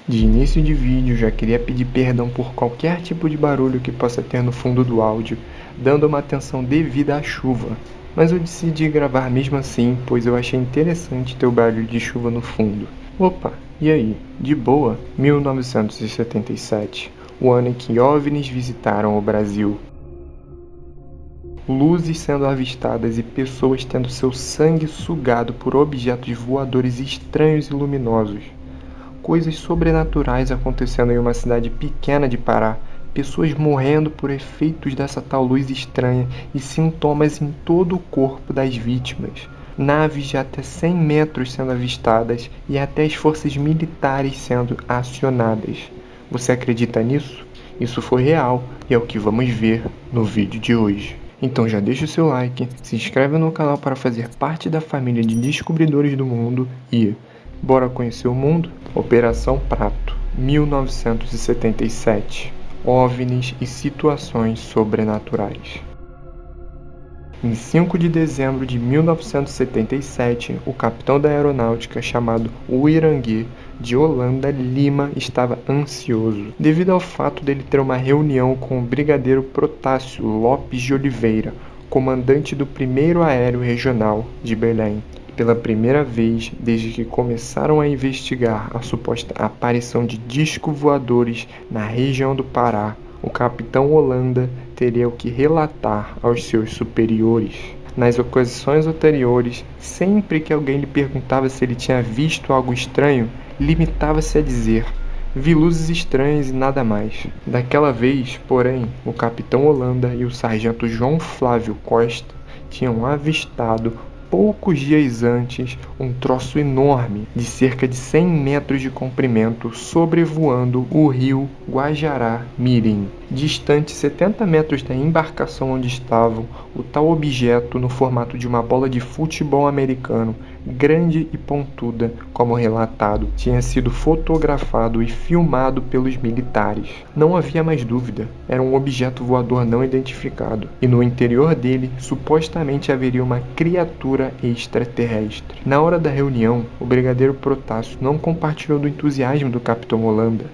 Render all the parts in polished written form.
De início de vídeo, já queria pedir perdão por qualquer tipo de barulho que possa ter no fundo do áudio, dando uma atenção devida à chuva. Mas eu decidi gravar mesmo assim, pois eu achei interessante ter o barulho de chuva no fundo. Opa, e aí? De boa? 1977, o ano em que OVNIs visitaram o Brasil. Luzes sendo avistadas e pessoas tendo seu sangue sugado por objetos voadores estranhos e luminosos. Coisas sobrenaturais acontecendo em uma cidade pequena de Pará, pessoas morrendo por efeitos dessa tal luz estranha e sintomas em todo o corpo das vítimas. Naves de até 100 metros sendo avistadas e até as forças militares sendo acionadas. Você acredita nisso? Isso foi real e é o que vamos ver no vídeo de hoje. Então já deixa o seu like, se inscreve no canal para fazer parte da família de descobridores do mundo e bora conhecer o mundo? Operação Prato, 1977. OVNIs e situações sobrenaturais. Em 5 de dezembro de 1977, o capitão da aeronáutica chamado Wirangue de Holanda Lima estava ansioso, devido ao fato dele ter uma reunião com o brigadeiro Protássio Lopes de Oliveira, comandante do 1º Aéreo Regional de Belém. Pela primeira vez desde que começaram a investigar a suposta aparição de discos voadores na região do Pará, o capitão Holanda teria o que relatar aos seus superiores. Nas ocasiões anteriores, sempre que alguém lhe perguntava se ele tinha visto algo estranho, limitava-se a dizer: vi luzes estranhas e nada mais. Daquela vez, porém, o capitão Holanda e o sargento João Flávio Costa tinham avistado poucos dias antes um troço enorme de cerca de 100 metros de comprimento sobrevoando o rio Guajará-Mirim. Distante 70 metros da embarcação onde estavam, o tal objeto, no formato de uma bola de futebol americano, grande e pontuda, como relatado, tinha sido fotografado e filmado pelos militares. Não havia mais dúvida, era um objeto voador não identificado, e no interior dele supostamente haveria uma criatura extraterrestre. Na hora da reunião, o brigadeiro Protássio não compartilhou do entusiasmo do capitão Holanda.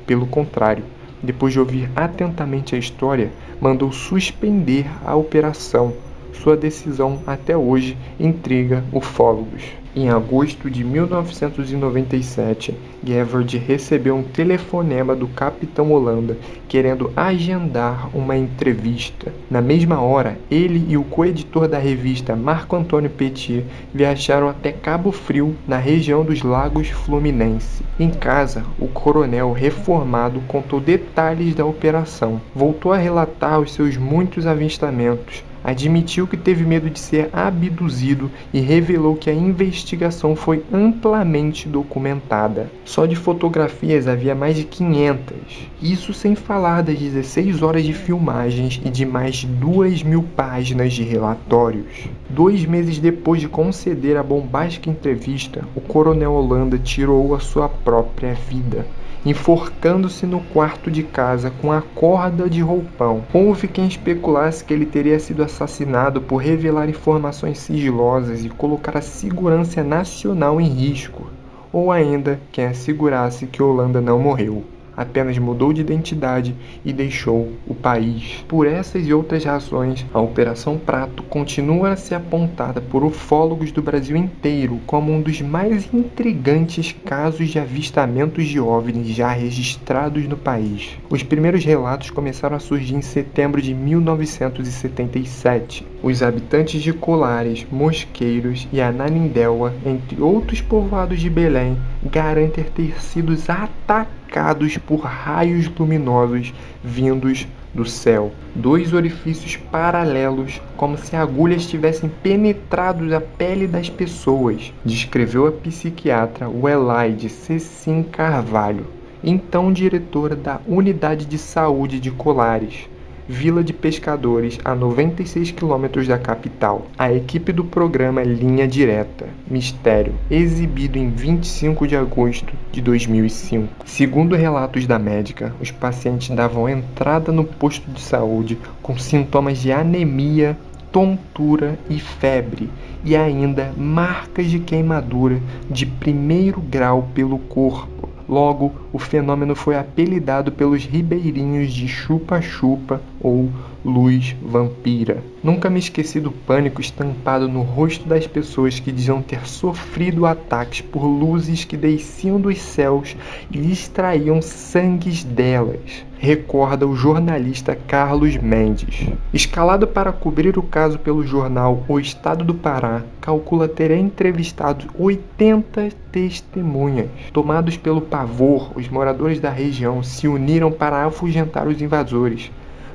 Pelo contrário, depois de ouvir atentamente a história, mandou suspender a operação. Sua decisão até hoje intriga ufólogos. Em agosto de 1997, Gevard recebeu um telefonema do capitão Holanda querendo agendar uma entrevista. Na mesma hora, ele e o coeditor da revista Marco Antônio Petit viajaram até Cabo Frio, na região dos Lagos Fluminense. Em casa, o coronel reformado contou detalhes da operação. Voltou a relatar os seus muitos avistamentos. Admitiu que teve medo de ser abduzido e revelou que a investigação foi amplamente documentada. Só de fotografias havia mais de 500, isso sem falar das 16 horas de filmagens e de mais de 2.000 páginas de relatórios. 2 meses depois de conceder a bombástica entrevista, o coronel Holanda tirou a sua própria vida, enforcando-se no quarto de casa com a corda de roupão. Houve quem especulasse que ele teria sido assassinado por revelar informações sigilosas e colocar a segurança nacional em risco, ou ainda quem assegurasse que Holanda não morreu, apenas mudou de identidade e deixou o país. Por essas e outras razões, a Operação Prato continua a ser apontada por ufólogos do Brasil inteiro como um dos mais intrigantes casos de avistamentos de OVNIs já registrados no país. Os primeiros relatos começaram a surgir em setembro de 1977. Os habitantes de Colares, Mosqueiros e Ananindeua, entre outros povoados de Belém, garantem ter sido atacados por raios luminosos vindos do céu. 2 orifícios paralelos, como se agulhas tivessem penetrado a pele das pessoas, descreveu a psiquiatra Welaide Cecim Carvalho, então diretora da Unidade de Saúde de Colares, vila de pescadores a 96 quilômetros da capital. A equipe do programa Linha Direta, Mistério, exibido em 25 de agosto de 2005. Segundo relatos da médica, os pacientes davam entrada no posto de saúde com sintomas de anemia, tontura e febre, e ainda marcas de queimadura de 1º grau pelo corpo. Logo, o fenômeno foi apelidado pelos ribeirinhos de chupa-chupa ou luz vampira. Nunca me esqueci do pânico estampado no rosto das pessoas que diziam ter sofrido ataques por luzes que desciam dos céus e extraíam sangues delas, recorda o jornalista Carlos Mendes. Escalado para cobrir o caso pelo jornal O Estado do Pará, calcula ter entrevistado 80 testemunhas. Tomados pelo pavor, os moradores da região se uniram para afugentar os invasores.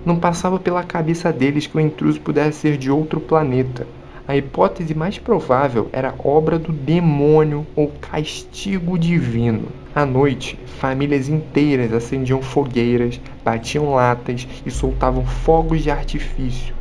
Não passava pela cabeça deles que o intruso pudesse ser de outro planeta. A hipótese mais provável era obra do demônio ou castigo divino. À noite, famílias inteiras acendiam fogueiras, batiam latas e soltavam fogos de artifício.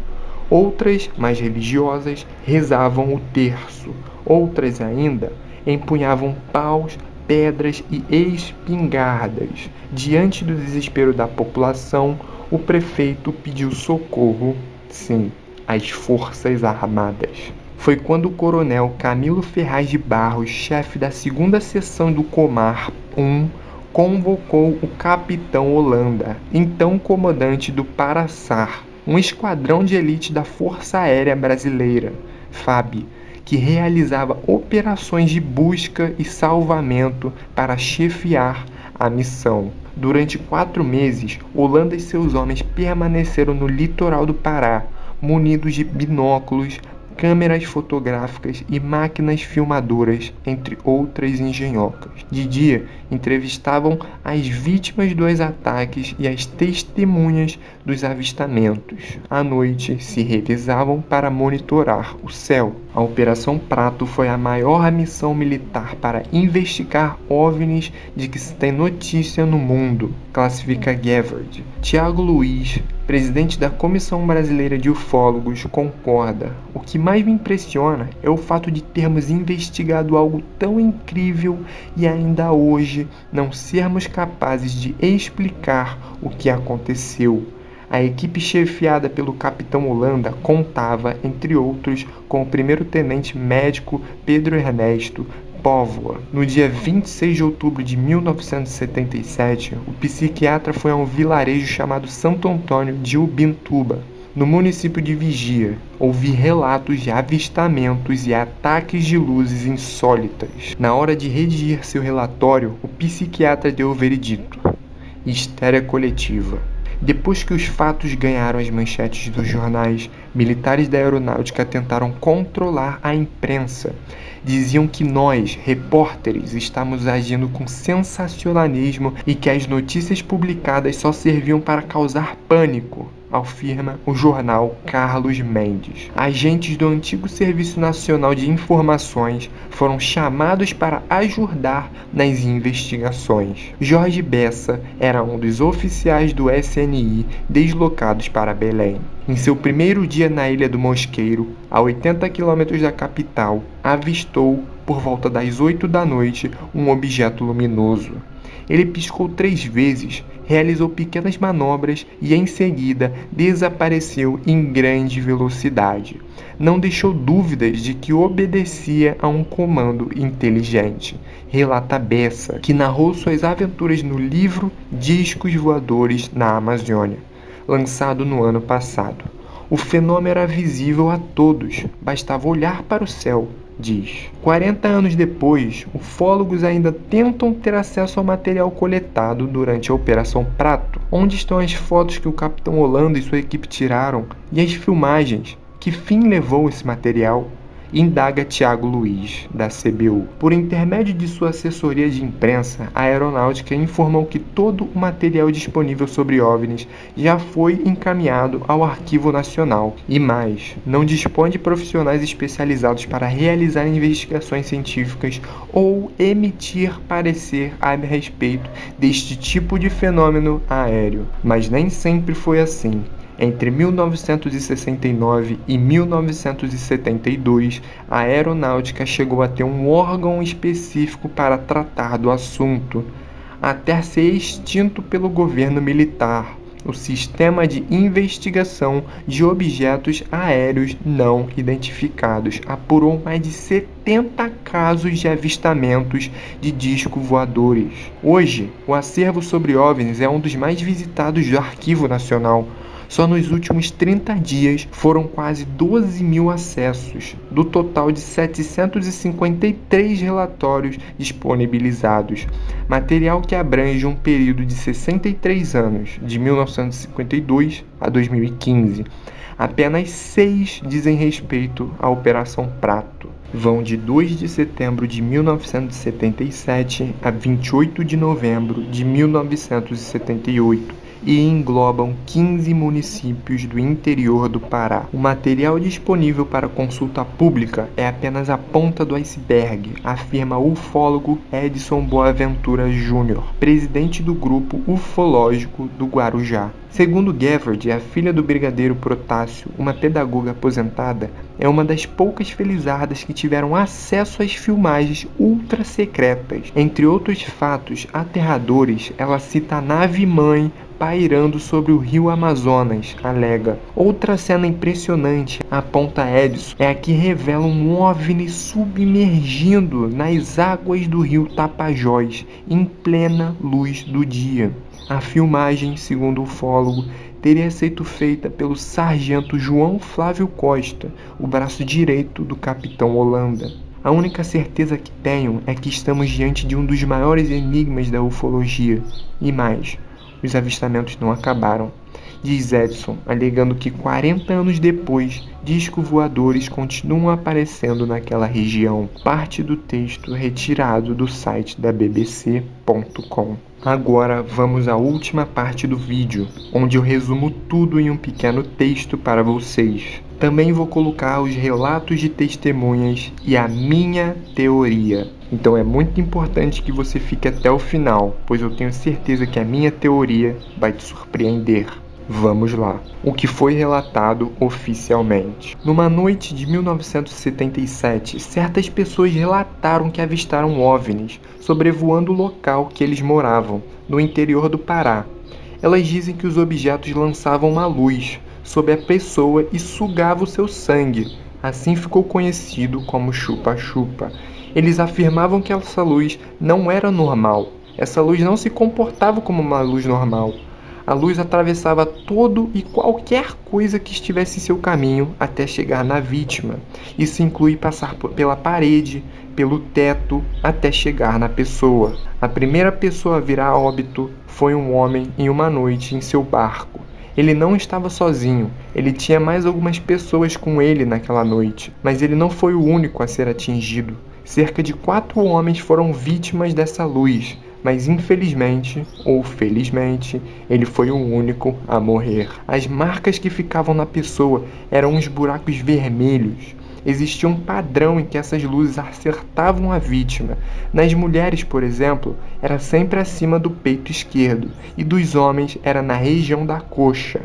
Outras, mais religiosas, rezavam o terço. Outras ainda empunhavam paus, pedras e espingardas. Diante do desespero da população, o prefeito pediu socorro, sim, às Forças Armadas. Foi quando o coronel Camilo Ferraz de Barros, chefe da 2ª seção do Comar 1, convocou o capitão Holanda, então comandante do Paraçar, um esquadrão de elite da Força Aérea Brasileira, FAB, que realizava operações de busca e salvamento para chefiar a missão. Durante 4 meses, Holanda e seus homens permaneceram no litoral do Pará, munidos de binóculos, câmeras fotográficas e máquinas filmadoras, entre outras engenhocas. De dia, entrevistavam as vítimas dos ataques e as testemunhas dos avistamentos. À noite, se revezavam para monitorar o céu. A Operação Prato foi a maior missão militar para investigar OVNIs de que se tem notícia no mundo, classifica Gevard. Tiago Luiz, presidente da Comissão Brasileira de Ufólogos, concorda. O que mais me impressiona é o fato de termos investigado algo tão incrível e ainda hoje não sermos capazes de explicar o que aconteceu. A equipe chefiada pelo capitão Holanda contava, entre outros, com o primeiro-tenente médico Pedro Ernesto Póvoa. No dia 26 de outubro de 1977, o psiquiatra foi a um vilarejo chamado Santo Antônio de Ubintuba, no município de Vigia. Ouvi relatos de avistamentos e ataques de luzes insólitas. Na hora de redigir seu relatório, o psiquiatra deu o veredito: histeria coletiva. Depois que os fatos ganharam as manchetes dos jornais, militares da aeronáutica tentaram controlar a imprensa. Diziam que nós, repórteres, estávamos agindo com sensacionalismo e que as notícias publicadas só serviam para causar pânico, afirma o jornal Carlos Mendes. Agentes do antigo Serviço Nacional de Informações foram chamados para ajudar nas investigações. Jorge Bessa era um dos oficiais do SNI deslocados para Belém. Em seu primeiro dia na Ilha do Mosqueiro, a 80 quilômetros da capital, avistou, por volta das 8 da noite, um objeto luminoso. Ele piscou 3 vezes, realizou pequenas manobras e, em seguida, desapareceu em grande velocidade. Não deixou dúvidas de que obedecia a um comando inteligente, relata Bessa, que narrou suas aventuras no livro Discos Voadores na Amazônia, lançado no ano passado. O fenômeno era visível a todos, bastava olhar para o céu, diz. 40 anos depois, ufólogos ainda tentam ter acesso ao material coletado durante a Operação Prato. Onde estão as fotos que o capitão Holanda e sua equipe tiraram e as filmagens? Que fim levou esse material? Indaga Tiago Luiz, da CBU. Por intermédio de sua assessoria de imprensa, a aeronáutica informou que todo o material disponível sobre OVNIs já foi encaminhado ao Arquivo Nacional. E mais, não dispõe de profissionais especializados para realizar investigações científicas ou emitir parecer a respeito deste tipo de fenômeno aéreo. Mas nem sempre foi assim. Entre 1969 e 1972, a aeronáutica chegou a ter um órgão específico para tratar do assunto, até ser extinto pelo governo militar, o Sistema de Investigação de Objetos Aéreos Não Identificados apurou mais de 70 casos de avistamentos de discos voadores. Hoje, o acervo sobre OVNIs é um dos mais visitados do Arquivo Nacional. Só nos últimos 30 dias foram quase 12 mil acessos, do total de 753 relatórios disponibilizados. Material que abrange um período de 63 anos, de 1952 a 2015. Apenas 6 dizem respeito à Operação Prato. Vão de 2 de setembro de 1977 a 28 de novembro de 1978. E englobam 15 municípios do interior do Pará. O material disponível para consulta pública é apenas a ponta do iceberg, afirma o ufólogo Edson Boaventura Júnior, presidente do Grupo Ufológico do Guarujá. Segundo Gevard, a filha do brigadeiro Protássio, uma pedagoga aposentada, é uma das poucas felizardas que tiveram acesso às filmagens ultra secretas. Entre outros fatos aterradores, ela cita a nave-mãe pairando sobre o rio Amazonas, alega. Outra cena impressionante, aponta Edson, é a que revela um OVNI submergindo nas águas do rio Tapajós, em plena luz do dia. A filmagem, segundo o ufólogo, teria sido feita pelo sargento João Flávio Costa, o braço direito do capitão Holanda. A única certeza que tenho é que estamos diante de um dos maiores enigmas da ufologia. E mais, os avistamentos não acabaram, diz Edson, alegando que 40 anos depois, discos voadores continuam aparecendo naquela região. Parte do texto retirado do site da bbc.com. Agora vamos à última parte do vídeo, onde eu resumo tudo em um pequeno texto para vocês. Também vou colocar os relatos de testemunhas e a minha teoria. Então é muito importante que você fique até o final, pois eu tenho certeza que a minha teoria vai te surpreender. Vamos lá. O que foi relatado oficialmente. Numa noite de 1977, certas pessoas relataram que avistaram OVNIs sobrevoando o local que eles moravam, no interior do Pará. Elas dizem que os objetos lançavam uma luz sobre a pessoa e sugavam o seu sangue. Assim ficou conhecido como chupa-chupa. Eles afirmavam que essa luz não era normal. Essa luz não se comportava como uma luz normal. A luz atravessava todo e qualquer coisa que estivesse em seu caminho até chegar na vítima. Isso inclui passar pela parede, pelo teto, até chegar na pessoa. A primeira pessoa a vir a óbito foi um homem em uma noite em seu barco. Ele não estava sozinho, ele tinha mais algumas pessoas com ele naquela noite, mas ele não foi o único a ser atingido. Cerca de 4 homens foram vítimas dessa luz, mas infelizmente, ou felizmente, ele foi o único a morrer. As marcas que ficavam na pessoa eram uns buracos vermelhos. Existia um padrão em que essas luzes acertavam a vítima. Nas mulheres, por exemplo, era sempre acima do peito esquerdo, e dos homens era na região da coxa.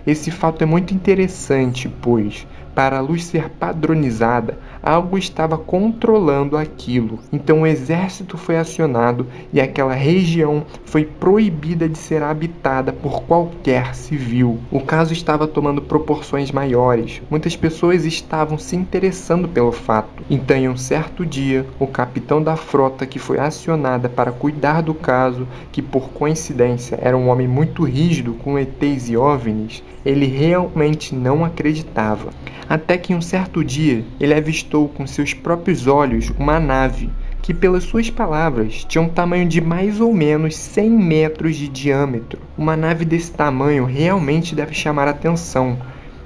Esse fato é muito interessante, pois, para a luz ser padronizada, algo estava controlando aquilo. Então o exército foi acionado e aquela região foi proibida de ser habitada por qualquer civil. O caso estava tomando proporções maiores. Muitas pessoas estavam se interessando pelo fato. Então, em um certo dia, o capitão da frota que foi acionada para cuidar do caso, que por coincidência era um homem muito rígido com ETs e OVNIs, ele realmente não acreditava. Até que em um certo dia, ele avistou com seus próprios olhos uma nave que, pelas suas palavras, tinha um tamanho de mais ou menos 100 metros de diâmetro. Uma nave desse tamanho realmente deve chamar a atenção.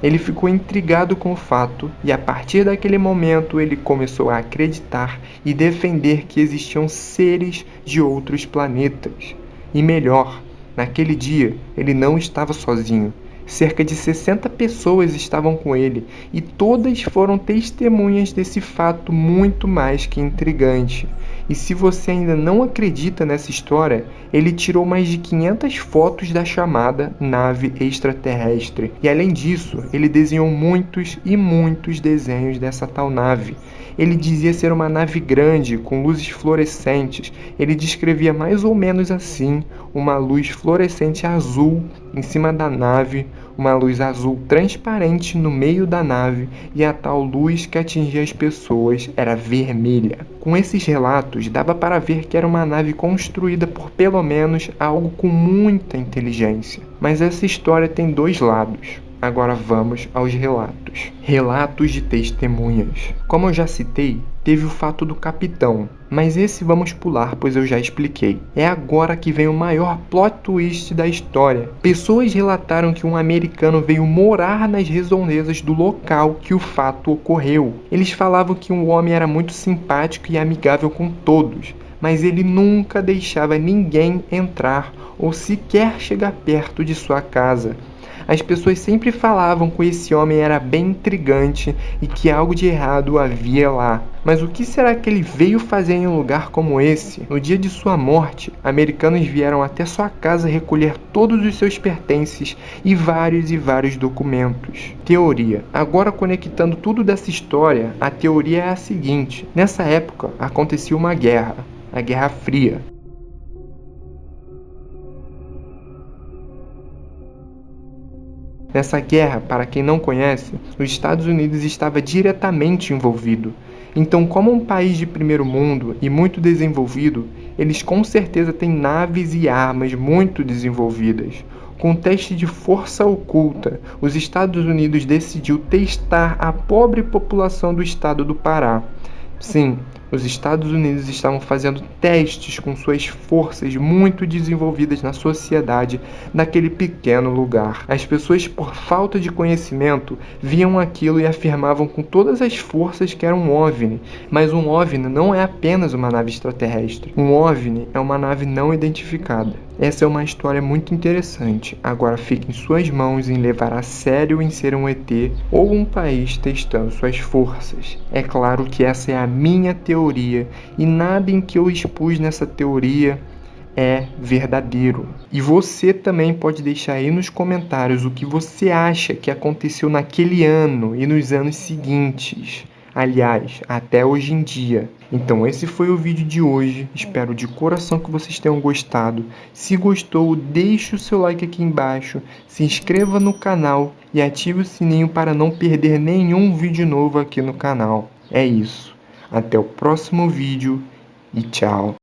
Ele ficou intrigado com o fato e, a partir daquele momento, ele começou a acreditar e defender que existiam seres de outros planetas. E melhor, naquele dia, ele não estava sozinho. Cerca de 60 pessoas estavam com ele e todas foram testemunhas desse fato muito mais que intrigante. E se você ainda não acredita nessa história, ele tirou mais de 500 fotos da chamada nave extraterrestre. E além disso, ele desenhou muitos e muitos desenhos dessa tal nave. Ele dizia ser uma nave grande, com luzes fluorescentes. Ele descrevia mais ou menos assim, uma luz fluorescente azul Em cima da nave, uma luz azul transparente no meio da nave, e a tal luz que atingia as pessoas era vermelha. Com esses relatos, dava para ver que era uma nave construída por pelo menos algo com muita inteligência. Mas essa história tem dois lados. Agora vamos aos relatos. Relatos de testemunhas. Como eu já citei, teve o fato do capitão, mas esse vamos pular, pois eu já expliquei. É agora que vem o maior plot twist da história. Pessoas relataram que um americano veio morar nas redondezas do local que o fato ocorreu. Eles falavam que o homem era muito simpático e amigável com todos, mas ele nunca deixava ninguém entrar ou sequer chegar perto de sua casa. As pessoas sempre falavam que esse homem era bem intrigante e que algo de errado havia lá. Mas o que será que ele veio fazer em um lugar como esse? No dia de sua morte, americanos vieram até sua casa recolher todos os seus pertences e vários documentos. Teoria. Agora conectando tudo dessa história, a teoria é a seguinte: nessa época acontecia uma guerra, a Guerra Fria. Nessa guerra, para quem não conhece, os Estados Unidos estava diretamente envolvido. Então, como um país de primeiro mundo e muito desenvolvido, eles com certeza têm naves e armas muito desenvolvidas. Com um teste de força oculta, os Estados Unidos decidiu testar a pobre população do estado do Pará. Sim, os Estados Unidos estavam fazendo testes com suas forças muito desenvolvidas na sociedade naquele pequeno lugar. As pessoas, por falta de conhecimento, viam aquilo e afirmavam com todas as forças que era um OVNI. Mas um OVNI não é apenas uma nave extraterrestre. Um OVNI é uma nave não identificada. Essa é uma história muito interessante. Agora fica em suas mãos em levar a sério em ser um ET ou um país testando suas forças. É claro que essa é a minha teoria e nada em que eu expus nessa teoria é verdadeiro. E você também pode deixar aí nos comentários o que você acha que aconteceu naquele ano e nos anos seguintes. Aliás, até hoje em dia. Então esse foi o vídeo de hoje, espero de coração que vocês tenham gostado. Se gostou, deixe o seu like aqui embaixo, se inscreva no canal e ative o sininho para não perder nenhum vídeo novo aqui no canal. É isso, até o próximo vídeo e tchau!